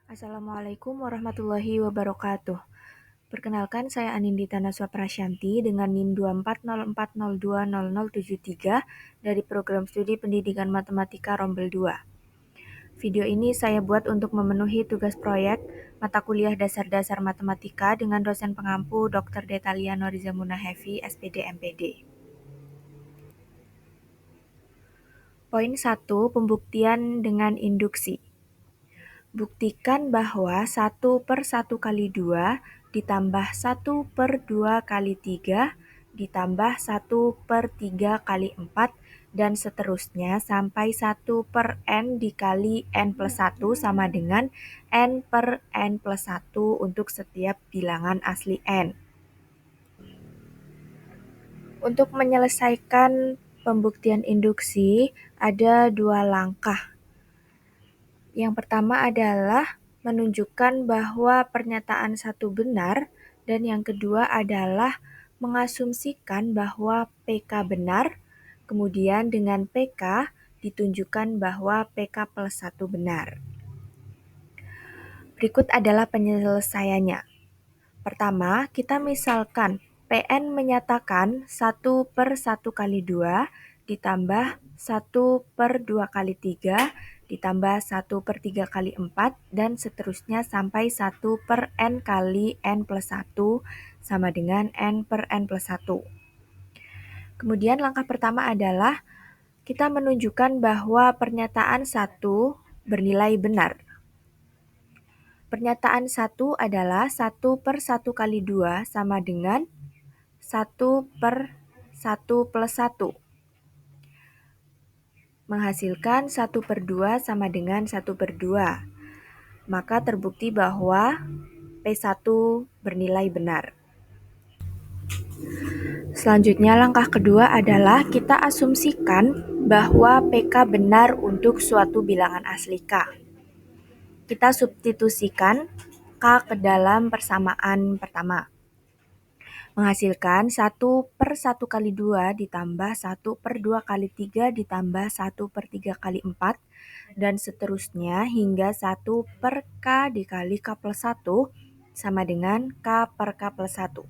Assalamualaikum warahmatullahi wabarakatuh. Perkenalkan, saya Anindita Naswa Prasyanti dengan NIM 2404020073 dari Program Studi Pendidikan Matematika Rombel 2. Video ini saya buat untuk memenuhi tugas proyek mata kuliah dasar-dasar matematika dengan dosen pengampu Dr. Detalia Noriza Munahevi, SPD MPD. Poin 1, pembuktian dengan induksi. Buktikan bahwa 1 per 1 kali 2 ditambah 1 per 2 kali 3 ditambah 1 per 3 kali 4 dan seterusnya sampai 1 per n dikali n plus 1 sama dengan n per n plus 1 untuk setiap bilangan asli n. Untuk menyelesaikan pembuktian induksi ada dua langkah. Yang pertama adalah menunjukkan bahwa pernyataan satu benar, dan yang kedua adalah mengasumsikan bahwa PK benar, kemudian dengan PK ditunjukkan bahwa PK plus 1 benar. Berikut adalah penyelesaiannya. Pertama, kita misalkan PN menyatakan 1 per 1 kali 2 ditambah 1 per 2 kali 3 ditambah 1 per 3 kali 4 dan seterusnya sampai 1 per n kali n plus 1 sama dengan n per n plus 1. Kemudian langkah pertama adalah kita menunjukkan bahwa pernyataan 1 bernilai benar. Pernyataan 1 adalah 1 per 1 kali 2 sama dengan 1 per 1 plus 1. Menghasilkan 1 per 2 sama dengan 1 per 2. Maka terbukti bahwa P1 bernilai benar. Selanjutnya langkah kedua adalah kita asumsikan bahwa PK benar untuk suatu bilangan asli K. Kita substitusikan K ke dalam persamaan pertama. Menghasilkan 1 per 1 kali 2 ditambah 1 per 2 kali 3 ditambah 1 per 3 kali 4 dan seterusnya hingga 1 per K dikali K plus 1 sama dengan K per K plus 1.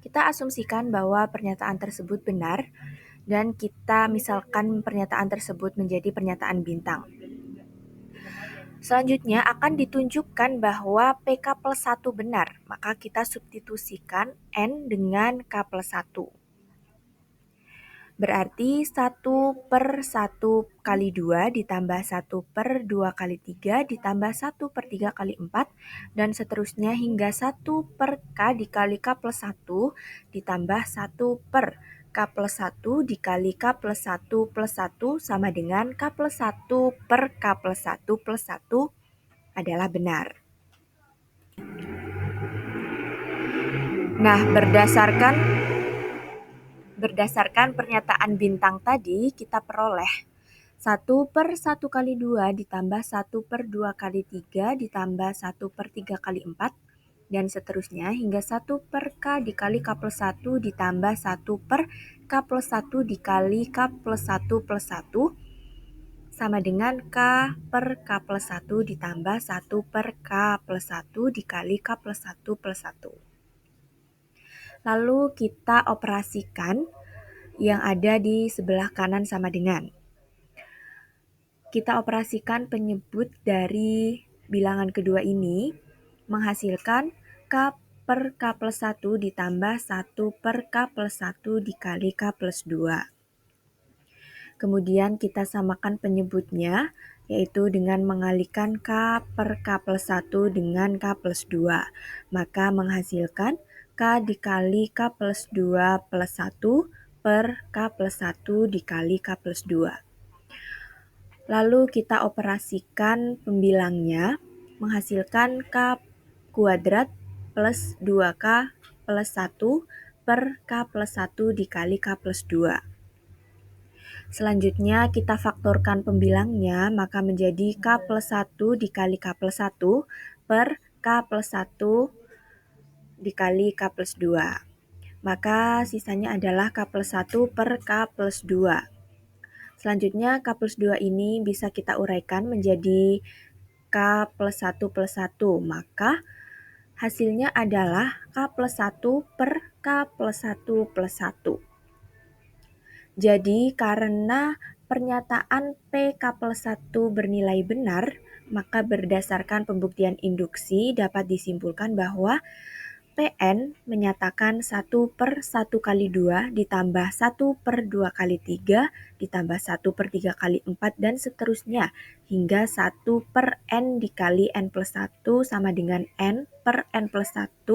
Kita asumsikan bahwa pernyataan tersebut benar dan kita misalkan pernyataan tersebut menjadi pernyataan bintang. Selanjutnya akan ditunjukkan bahwa PK plus 1 benar, maka kita substitusikan N dengan K plus 1. Berarti 1 per 1 kali 2 ditambah 1 per 2 kali 3 ditambah 1 per 3 kali 4 dan seterusnya hingga 1 per K dikali K plus 1 ditambah 1 per K plus 1 dikali K plus 1 plus 1 sama dengan K plus 1 per K plus 1 plus 1 adalah benar. Nah, berdasarkan pernyataan bintang tadi, kita peroleh 1 per 1 kali 2 ditambah 1 per 2 kali 3 ditambah 1 per 3 kali 4 dan seterusnya hingga 1 per K dikali K plus 1 ditambah 1 per K plus 1 dikali K plus 1 plus 1 sama dengan K per K plus 1 ditambah 1 per K plus 1 dikali K plus 1 plus 1. Lalu kita operasikan yang ada di sebelah kanan sama dengan. Kita operasikan penyebut dari bilangan kedua ini menghasilkan K per K plus 1 ditambah 1 per K plus 1 dikali K plus 2. Kemudian kita samakan penyebutnya, yaitu dengan mengalihkan K per K plus 1 dengan K plus 2. Maka menghasilkan K dikali K plus 2 plus 1 per K plus 1 dikali K plus 2. Lalu kita operasikan pembilangnya, menghasilkan K kuadrat plus 2K plus 1 per K plus 1 dikali K plus 2. Selanjutnya kita faktorkan pembilangnya, maka menjadi K plus 1 dikali K plus 1 per K plus 1 dikali K plus 2. Maka sisanya adalah K plus 1 per K plus 2. Selanjutnya K plus 2 ini bisa kita uraikan menjadi K plus 1 plus 1, maka hasilnya adalah K plus 1 per K plus 1 plus 1. Jadi karena pernyataan PK plus 1 bernilai benar, maka berdasarkan pembuktian induksi dapat disimpulkan bahwa PN menyatakan 1 per 1 kali 2 ditambah 1 per 2 kali 3 ditambah 1 per 3 kali 4 dan seterusnya hingga 1 per N dikali N plus 1 sama dengan N per N plus 1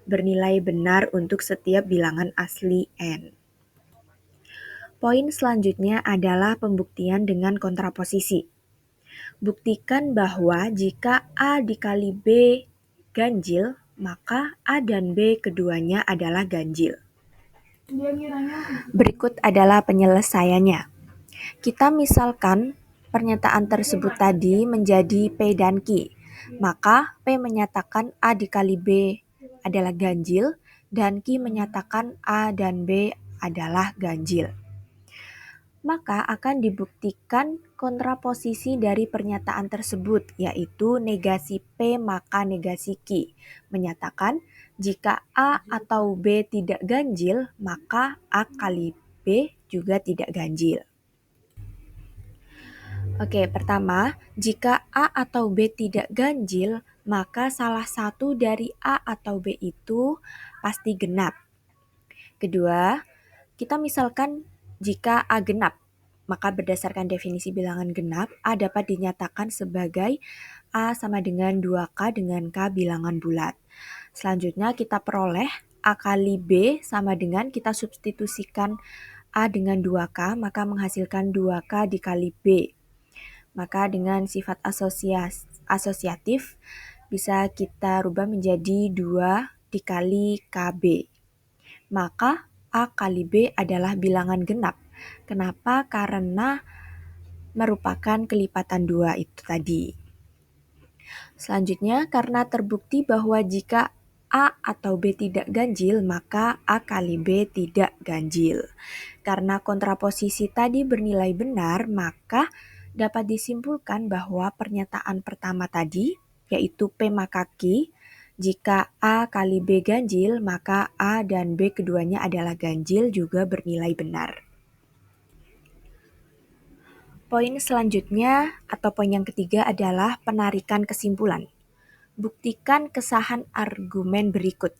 bernilai benar untuk setiap bilangan asli N. Poin selanjutnya adalah pembuktian dengan kontraposisi. Buktikan bahwa jika A dikali B ganjil, maka A dan B keduanya adalah ganjil. Berikut adalah penyelesaiannya. Kita misalkan pernyataan tersebut tadi menjadi P dan Q. Maka P menyatakan A dikali B adalah ganjil dan Q menyatakan A dan B adalah ganjil. Maka akan dibuktikan kontraposisi dari pernyataan tersebut, yaitu negasi P maka negasi Q, menyatakan jika A atau B tidak ganjil, maka A kali B juga tidak ganjil. Oke, pertama, jika A atau B tidak ganjil, maka salah satu dari A atau B itu pasti genap. Kedua, kita misalkan jika A genap, maka berdasarkan definisi bilangan genap, A dapat dinyatakan sebagai A sama dengan 2K dengan K bilangan bulat. Selanjutnya kita peroleh A kali B sama dengan kita substitusikan A dengan 2K, maka menghasilkan 2K dikali B. Maka dengan sifat asosiatif bisa kita rubah menjadi 2 dikali KB. Maka A kali B adalah bilangan genap. Kenapa? Karena merupakan kelipatan 2 itu tadi. Selanjutnya, karena terbukti bahwa jika A atau B tidak ganjil, maka A kali B tidak ganjil. Karena kontraposisi tadi bernilai benar, maka dapat disimpulkan bahwa pernyataan pertama tadi, yaitu P maka Q, jika A kali B ganjil, maka A dan B keduanya adalah ganjil juga bernilai benar. Poin selanjutnya atau poin yang ketiga adalah penarikan kesimpulan. Buktikan kesahan argumen berikut.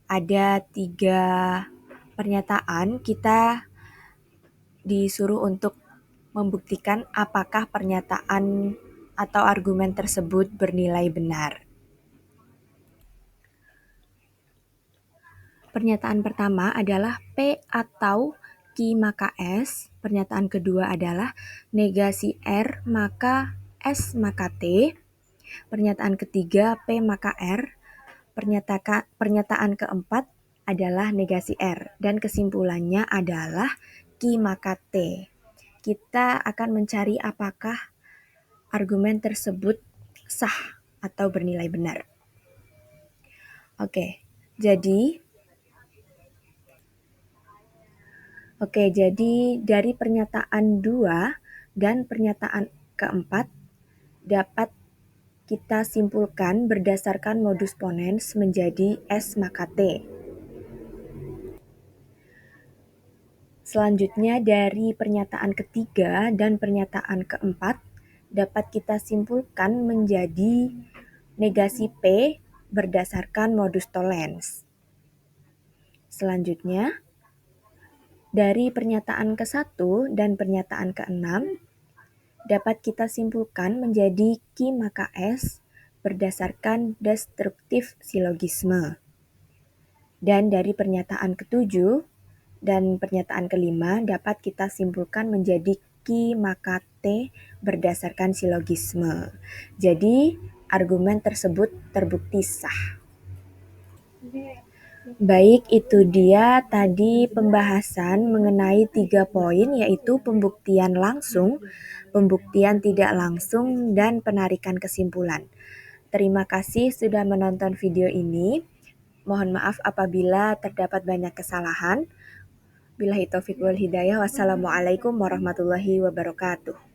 Ada 3 pernyataan, kita disuruh untuk membuktikan apakah pernyataan atau argumen tersebut bernilai benar. Pernyataan pertama adalah P atau Q maka S. Pernyataan kedua adalah negasi R maka S maka T. Pernyataan ketiga P maka R. Pernyataan keempat adalah negasi R. Dan kesimpulannya adalah Q maka T. Kita akan mencari apakah argumen tersebut sah atau bernilai benar. Oke, jadi dari pernyataan 2 dan pernyataan keempat dapat kita simpulkan berdasarkan modus ponens menjadi S maka T. Selanjutnya dari pernyataan ketiga dan pernyataan keempat dapat kita simpulkan menjadi negasi P berdasarkan modus tollens. Selanjutnya, dari pernyataan ke-1 dan pernyataan ke-6 dapat kita simpulkan menjadi Q maka S berdasarkan destruktif silogisme. Dan dari pernyataan ke-7 dan pernyataan ke-5 dapat kita simpulkan menjadi Q maka T berdasarkan silogisme. Jadi, argumen tersebut terbukti sah. Baik, itu dia tadi pembahasan mengenai 3 poin, yaitu pembuktian langsung, pembuktian tidak langsung, dan penarikan kesimpulan. Terima kasih sudah menonton video ini. Mohon maaf apabila terdapat banyak kesalahan. Billahi taufiq wal hidayah. Wassalamualaikum warahmatullahi wabarakatuh.